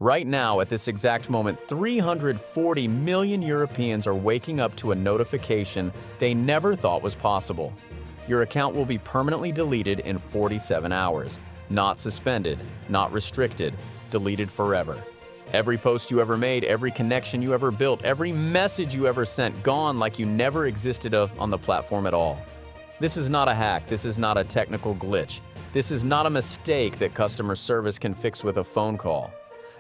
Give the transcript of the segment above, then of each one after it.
Right now, at this exact moment, 340 million Europeans are waking up to a notification they never thought was possible. Your account will be permanently deleted in 47 hours. Not suspended, not restricted, deleted forever. Every post you ever made, every connection you ever built, every message you ever sent, gone like you never existed on the platform at all. This is not a hack. This is not a technical glitch. This is not a mistake that customer service can fix with a phone call.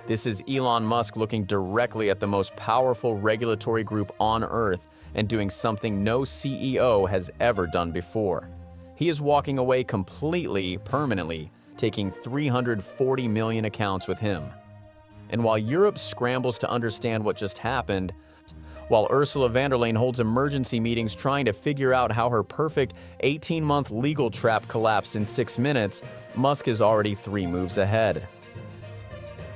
This is Elon Musk looking directly at the most powerful regulatory group on Earth and doing something no CEO has ever done before. He is walking away completely, permanently, taking 340 million accounts with him. And while Europe scrambles to understand what just happened, while Ursula von der Leyen holds emergency meetings trying to figure out how her perfect 18-month legal trap collapsed in 6 minutes, Musk is already 3 moves ahead.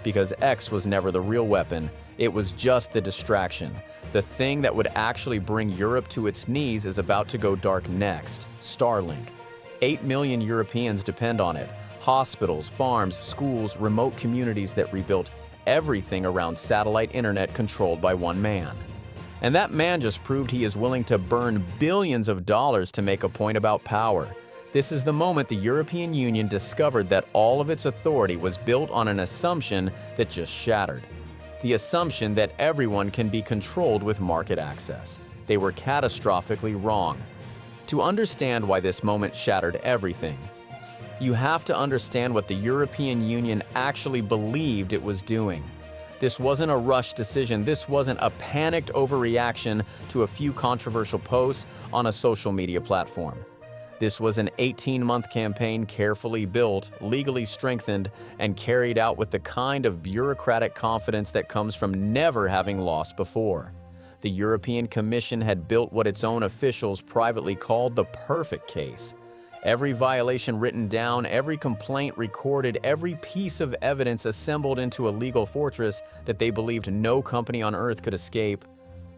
Because X was never the real weapon, it was just the distraction. The thing that would actually bring Europe to its knees is about to go dark next: Starlink. 8 million Europeans depend on it. Hospitals, farms, schools, remote communities that rebuilt everything around satellite internet controlled by one man. And that man just proved he is willing to burn billions of dollars to make a point about power. This is the moment the European Union discovered that all of its authority was built on an assumption that just shattered. The assumption that everyone can be controlled with market access. They were catastrophically wrong. To understand why this moment shattered everything, you have to understand what the European Union actually believed it was doing. This wasn't a rushed decision. This wasn't a panicked overreaction to a few controversial posts on a social media platform. This was an 18-month campaign carefully built, legally strengthened, and carried out with the kind of bureaucratic confidence that comes from never having lost before. The European Commission had built what its own officials privately called the perfect case. Every violation written down, every complaint recorded, every piece of evidence assembled into a legal fortress that they believed no company on Earth could escape.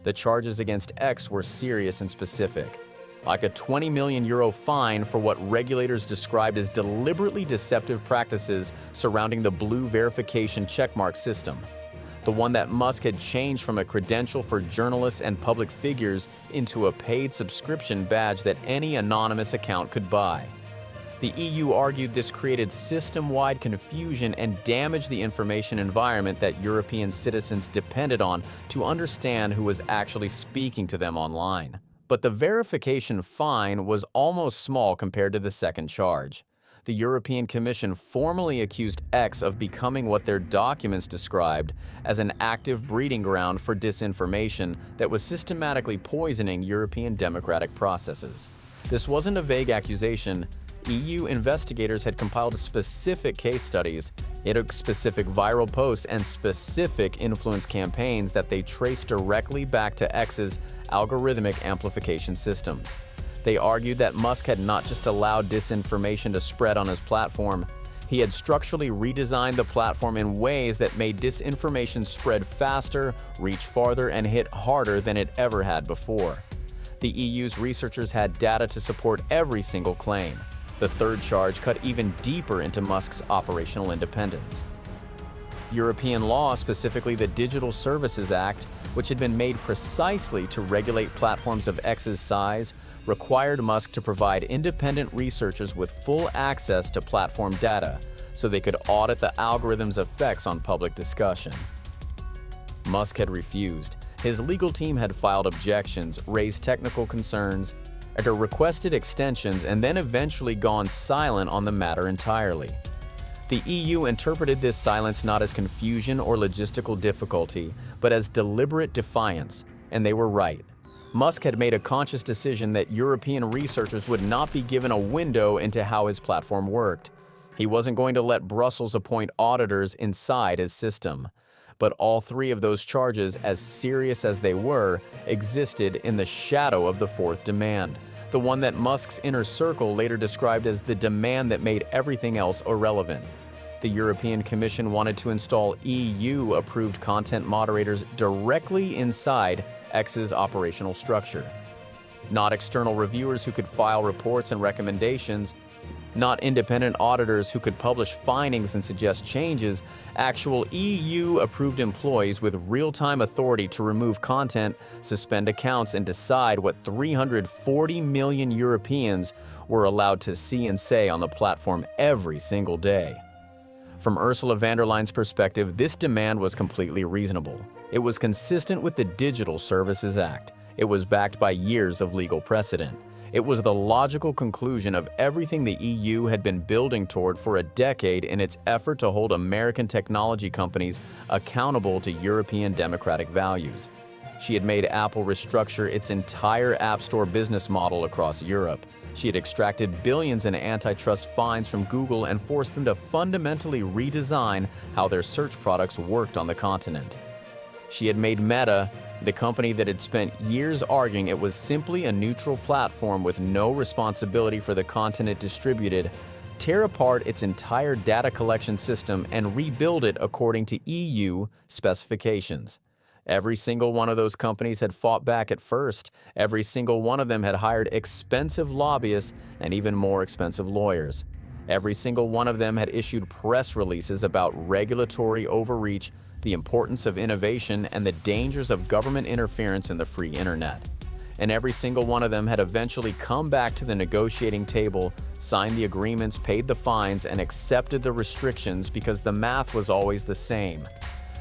The charges against X were serious and specific, like a 20 million euro fine for what regulators described as deliberately deceptive practices surrounding the blue verification checkmark system, the one that Musk had changed from a credential for journalists and public figures into a paid subscription badge that any anonymous account could buy. The EU argued this created system-wide confusion and damaged the information environment that European citizens depended on to understand who was actually speaking to them online. But the verification fine was almost small compared to the second charge. The European Commission formally accused X of becoming what their documents described as an active breeding ground for disinformation that was systematically poisoning European democratic processes. This wasn't a vague accusation. EU investigators had compiled specific case studies, specific viral posts, and specific influence campaigns that they traced directly back to X's algorithmic amplification systems. They argued that Musk had not just allowed disinformation to spread on his platform, he had structurally redesigned the platform in ways that made disinformation spread faster, reach farther, and hit harder than it ever had before. The EU's researchers had data to support every single claim. The third charge cut even deeper into Musk's operational independence. European law, specifically the Digital Services Act, which had been made precisely to regulate platforms of X's size, required Musk to provide independent researchers with full access to platform data so they could audit the algorithm's effects on public discussion. Musk had refused. His legal team had filed objections, raised technical concerns, or requested extensions, and then eventually gone silent on the matter entirely. The EU interpreted this silence not as confusion or logistical difficulty, but as deliberate defiance, and they were right. Musk had made a conscious decision that European researchers would not be given a window into how his platform worked. He wasn't going to let Brussels appoint auditors inside his system. But all 3 of those charges, as serious as they were, existed in the shadow of the fourth demand, the one that Musk's inner circle later described as the demand that made everything else irrelevant. The European Commission wanted to install EU-approved content moderators directly inside X's operational structure. Not external reviewers who could file reports and recommendations. Not independent auditors who could publish findings and suggest changes, actual EU-approved employees with real-time authority to remove content, suspend accounts, and decide what 340 million Europeans were allowed to see and say on the platform every single day. From Ursula von der Leyen's perspective, this demand was completely reasonable. It was consistent with the Digital Services Act. It was backed by years of legal precedent. It was the logical conclusion of everything the EU had been building toward for a decade in its effort to hold American technology companies accountable to European democratic values. She had made Apple restructure its entire App Store business model across Europe. She had extracted billions in antitrust fines from Google and forced them to fundamentally redesign how their search products worked on the continent. She had made Meta, the company that had spent years arguing it was simply a neutral platform with no responsibility for the content it distributed, tear apart its entire data collection system and rebuild it according to EU specifications. Every single one of those companies had fought back at first. Every single one of them had hired expensive lobbyists and even more expensive lawyers. Every single one of them had issued press releases about regulatory overreach, the importance of innovation, and the dangers of government interference in the free internet. And every single one of them had eventually come back to the negotiating table, signed the agreements, paid the fines, and accepted the restrictions because the math was always the same.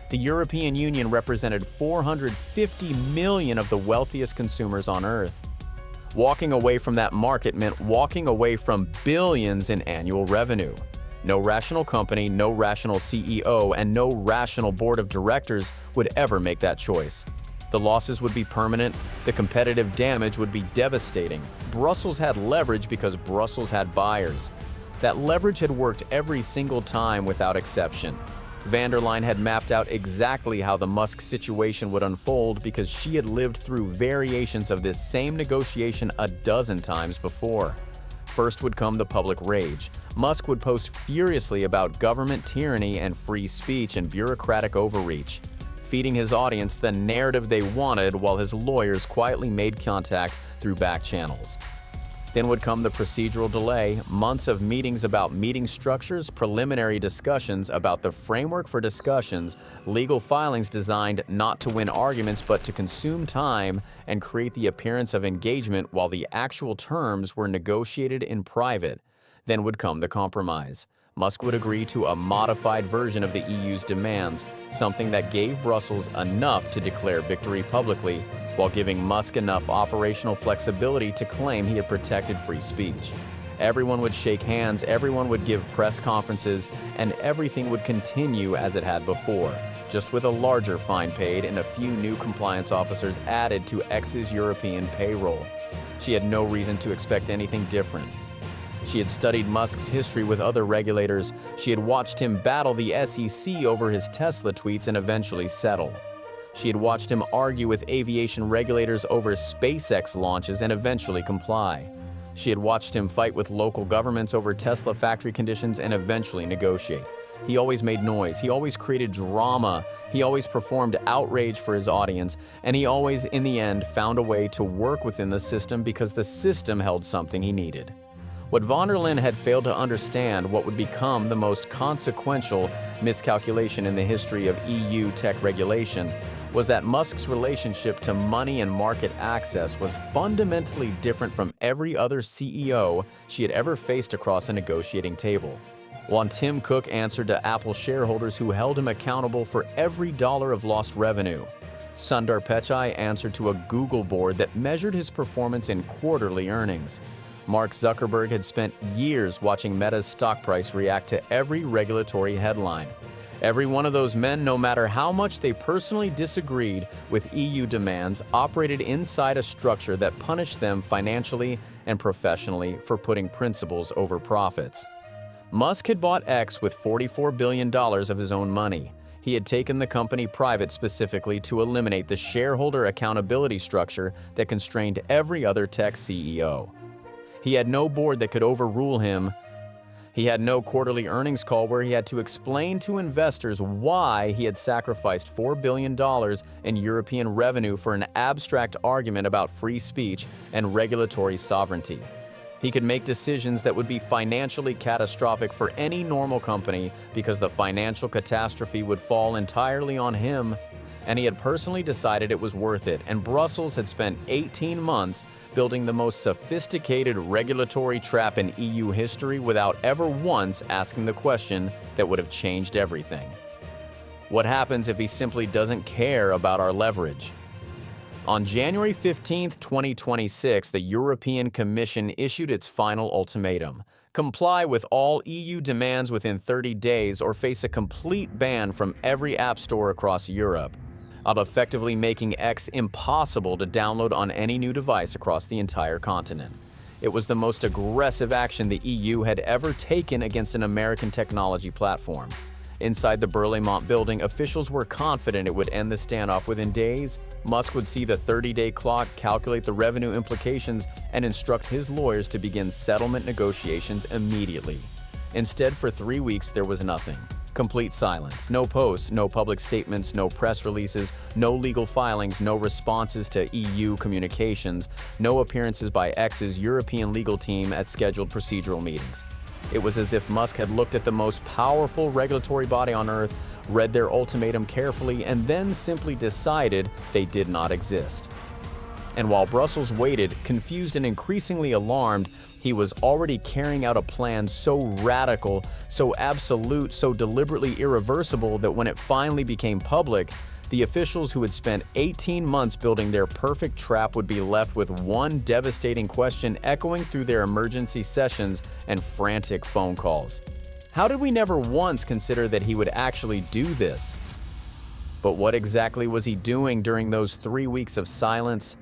The European Union represented 450 million of the wealthiest consumers on Earth. Walking away from that market meant walking away from billions in annual revenue. No rational company, no rational CEO, and no rational board of directors would ever make that choice. The losses would be permanent, the competitive damage would be devastating. Brussels had leverage because Brussels had buyers. That leverage had worked every single time without exception. Von der Leyen had mapped out exactly how the Musk situation would unfold because she had lived through variations of this same negotiation a dozen times before. First would come the public rage. Musk would post furiously about government tyranny and free speech and bureaucratic overreach, feeding his audience the narrative they wanted while his lawyers quietly made contact through back channels. Then would come the procedural delay, months of meetings about meeting structures, preliminary discussions about the framework for discussions, legal filings designed not to win arguments but to consume time and create the appearance of engagement while the actual terms were negotiated in private. Then would come the compromise. Musk would agree to a modified version of the EU's demands, something that gave Brussels enough to declare victory publicly, while giving Musk enough operational flexibility to claim he had protected free speech. Everyone would shake hands, everyone would give press conferences, and everything would continue as it had before, just with a larger fine paid and a few new compliance officers added to X's European payroll. She had no reason to expect anything different. She had studied Musk's history with other regulators. She had watched him battle the SEC over his Tesla tweets and eventually settle. She had watched him argue with aviation regulators over SpaceX launches and eventually comply. She had watched him fight with local governments over Tesla factory conditions and eventually negotiate. He always made noise, he always created drama, he always performed outrage for his audience, and he always, in the end, found a way to work within the system because the system held something he needed. What von der Leyen had failed to understand, what would become the most consequential miscalculation in the history of EU tech regulation, was that Musk's relationship to money and market access was fundamentally different from every other CEO she had ever faced across a negotiating table. While Tim Cook answered to Apple shareholders who held him accountable for every dollar of lost revenue, Sundar Pichai answered to a Google board that measured his performance in quarterly earnings. Mark Zuckerberg had spent years watching Meta's stock price react to every regulatory headline. Every one of those men, no matter how much they personally disagreed with EU demands, operated inside a structure that punished them financially and professionally for putting principles over profits. Musk had bought X with $44 billion of his own money. He had taken the company private specifically to eliminate the shareholder accountability structure that constrained every other tech CEO. He had no board that could overrule him. He had no quarterly earnings call where he had to explain to investors why he had sacrificed $4 billion in European revenue for an abstract argument about free speech and regulatory sovereignty. He could make decisions that would be financially catastrophic for any normal company because the financial catastrophe would fall entirely on him. And he had personally decided it was worth it, and Brussels had spent 18 months building the most sophisticated regulatory trap in EU history without ever once asking the question that would have changed everything. What happens if he simply doesn't care about our leverage? On January 15, 2026, the European Commission issued its final ultimatum. Comply with all EU demands within 30 days or face a complete ban from every app store across Europe, effectively making X impossible to download on any new device across the entire continent. It was the most aggressive action the EU had ever taken against an American technology platform. Inside the Berlaymont building, officials were confident it would end the standoff within days. Musk would see the 30-day clock, calculate the revenue implications, and instruct his lawyers to begin settlement negotiations immediately. Instead, for 3 weeks, there was nothing. Complete silence. No posts, no public statements, no press releases, no legal filings, no responses to EU communications, no appearances by X's European legal team at scheduled procedural meetings. It was as if Musk had looked at the most powerful regulatory body on Earth, read their ultimatum carefully, and then simply decided they did not exist. And while Brussels waited, confused and increasingly alarmed, he was already carrying out a plan so radical, so absolute, so deliberately irreversible that when it finally became public, the officials who had spent 18 months building their perfect trap would be left with one devastating question echoing through their emergency sessions and frantic phone calls. How did we never once consider that he would actually do this? But what exactly was he doing during those 3 weeks of silence?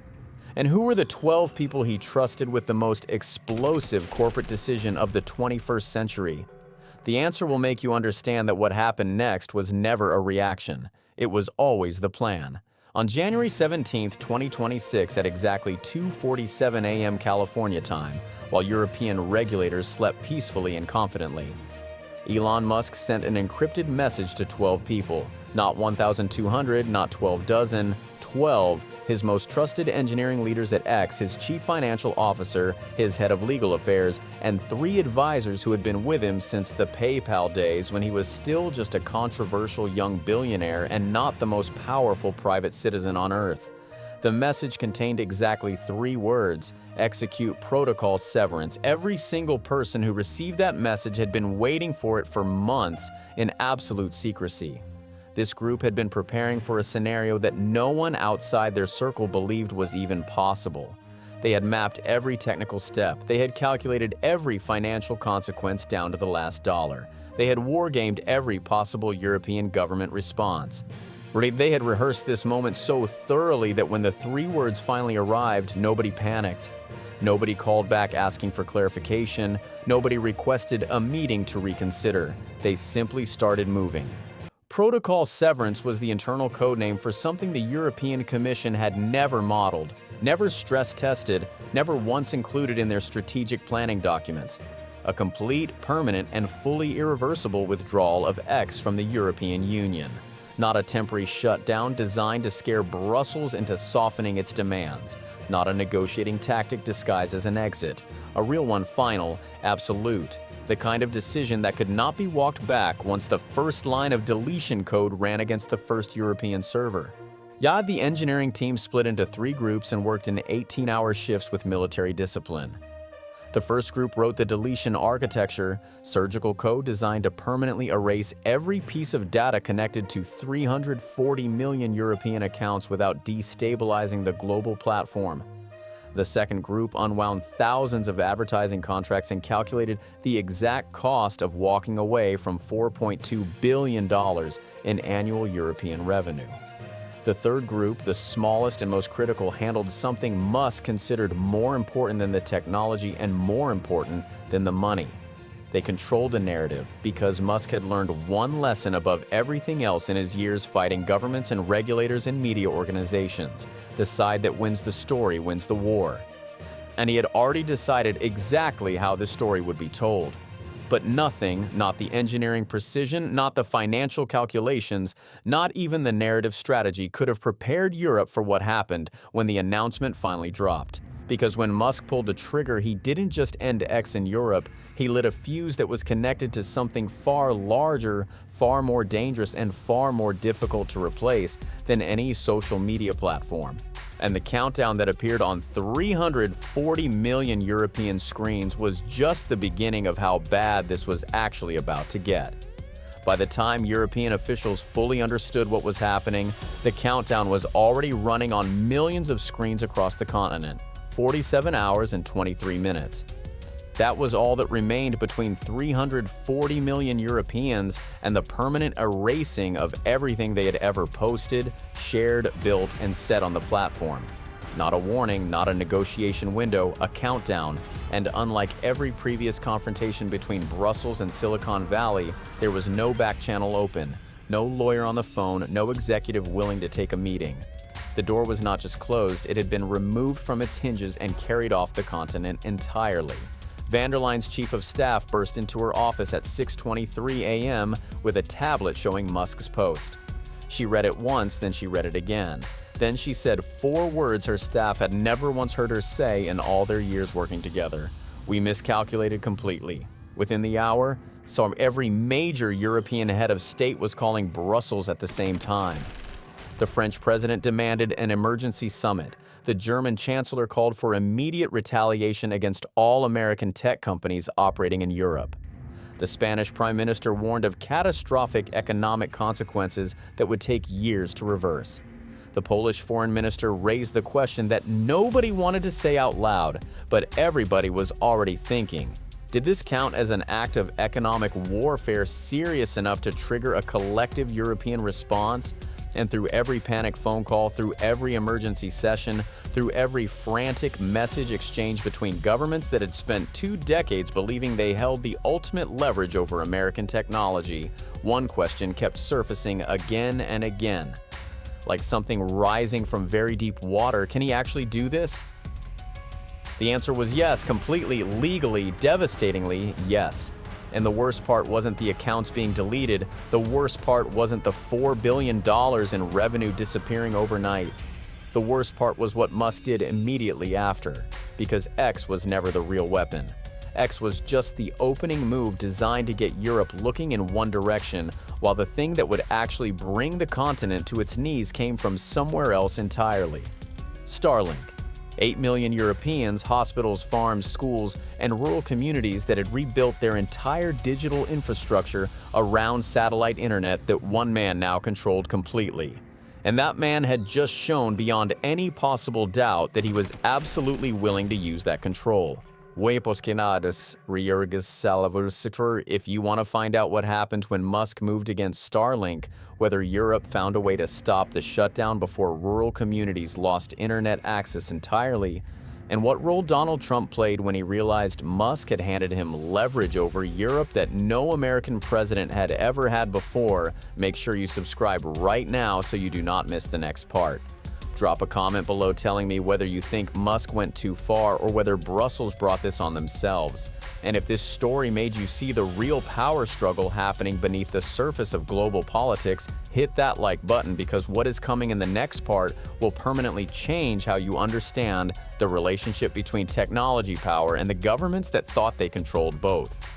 And who were the 12 people he trusted with the most explosive corporate decision of the 21st century? The answer will make you understand that what happened next was never a reaction. It was always the plan. On January 17, 2026, at exactly 2:47 a.m. California time, while European regulators slept peacefully and confidently, Elon Musk sent an encrypted message to 12 people. Not 1,200, not 12 dozen, 12, his most trusted engineering leaders at X, his chief financial officer, his head of legal affairs, and 3 advisors who had been with him since the PayPal days when he was still just a controversial young billionaire and not the most powerful private citizen on Earth. The message contained exactly 3 words: execute protocol severance. Every single person who received that message had been waiting for it for months in absolute secrecy. This group had been preparing for a scenario that no one outside their circle believed was even possible. They had mapped every technical step. They had calculated every financial consequence down to the last dollar. They had wargamed every possible European government response. They had rehearsed this moment so thoroughly that when the 3 words finally arrived, nobody panicked. Nobody called back asking for clarification. Nobody requested a meeting to reconsider. They simply started moving. Protocol severance was the internal codename for something the European Commission had never modeled, never stress-tested, never once included in their strategic planning documents. A complete, permanent, and fully irreversible withdrawal of X from the European Union. Not a temporary shutdown designed to scare Brussels into softening its demands. Not a negotiating tactic disguised as an exit. A real one, final, absolute. The kind of decision that could not be walked back once the first line of deletion code ran against the first European server. The engineering team split into 3 groups and worked in 18-hour shifts with military discipline. The first group wrote the deletion architecture, surgical code designed to permanently erase every piece of data connected to 340 million European accounts without destabilizing the global platform. The second group unwound thousands of advertising contracts and calculated the exact cost of walking away from $4.2 billion in annual European revenue. The third group, the smallest and most critical, handled something Musk considered more important than the technology and more important than the money. They controlled the narrative because Musk had learned one lesson above everything else in his years fighting governments and regulators and media organizations. The side that wins the story wins the war. And he had already decided exactly how the story would be told. But nothing, not the engineering precision, not the financial calculations, not even the narrative strategy could have prepared Europe for what happened when the announcement finally dropped. Because when Musk pulled the trigger, he didn't just end X in Europe, he lit a fuse that was connected to something far larger, far more dangerous, and far more difficult to replace than any social media platform. And the countdown that appeared on 340 million European screens was just the beginning of how bad this was actually about to get. By the time European officials fully understood what was happening, the countdown was already running on millions of screens across the continent, 47 hours and 23 minutes. That was all that remained between 340 million Europeans and the permanent erasing of everything they had ever posted, shared, built, and said on the platform. Not a warning, not a negotiation window, a countdown. And unlike every previous confrontation between Brussels and Silicon Valley, there was no back channel open, no lawyer on the phone, no executive willing to take a meeting. The door was not just closed, it had been removed from its hinges and carried off the continent entirely. Van der Leyen's chief of staff burst into her office at 6:23 a.m. with a tablet showing Musk's post. She read it once, then she read it again. Then she said 4 words her staff had never once heard her say in all their years working together. "We miscalculated completely." Within the hour, every major European head of state was calling Brussels at the same time. The French president demanded an emergency summit. The German chancellor called for immediate retaliation against all American tech companies operating in Europe. The Spanish prime minister warned of catastrophic economic consequences that would take years to reverse. The Polish foreign minister raised the question that nobody wanted to say out loud, but everybody was already thinking. Did this count as an act of economic warfare serious enough to trigger a collective European response? And through every panic phone call, through every emergency session, through every frantic message exchange between governments that had spent 2 decades believing they held the ultimate leverage over American technology, one question kept surfacing again and again. Like something rising from very deep water, can he actually do this? The answer was yes, completely, legally, devastatingly, yes. And the worst part wasn't the accounts being deleted. The worst part wasn't the $4 billion in revenue disappearing overnight. The worst part was what Musk did immediately after, because X was never the real weapon. X was just the opening move designed to get Europe looking in one direction, while the thing that would actually bring the continent to its knees came from somewhere else entirely. Starlink. 8 million Europeans, hospitals, farms, schools, and rural communities that had rebuilt their entire digital infrastructure around satellite internet that one man now controlled completely. And that man had just shown beyond any possible doubt that he was absolutely willing to use that control. If you want to find out what happened when Musk moved against Starlink, whether Europe found a way to stop the shutdown before rural communities lost internet access entirely, and what role Donald Trump played when he realized Musk had handed him leverage over Europe that no American president had ever had before, make sure you subscribe right now so you do not miss the next part. Drop a comment below telling me whether you think Musk went too far or whether Brussels brought this on themselves. And if this story made you see the real power struggle happening beneath the surface of global politics, hit that like button, because what is coming in the next part will permanently change how you understand the relationship between technology power and the governments that thought they controlled both.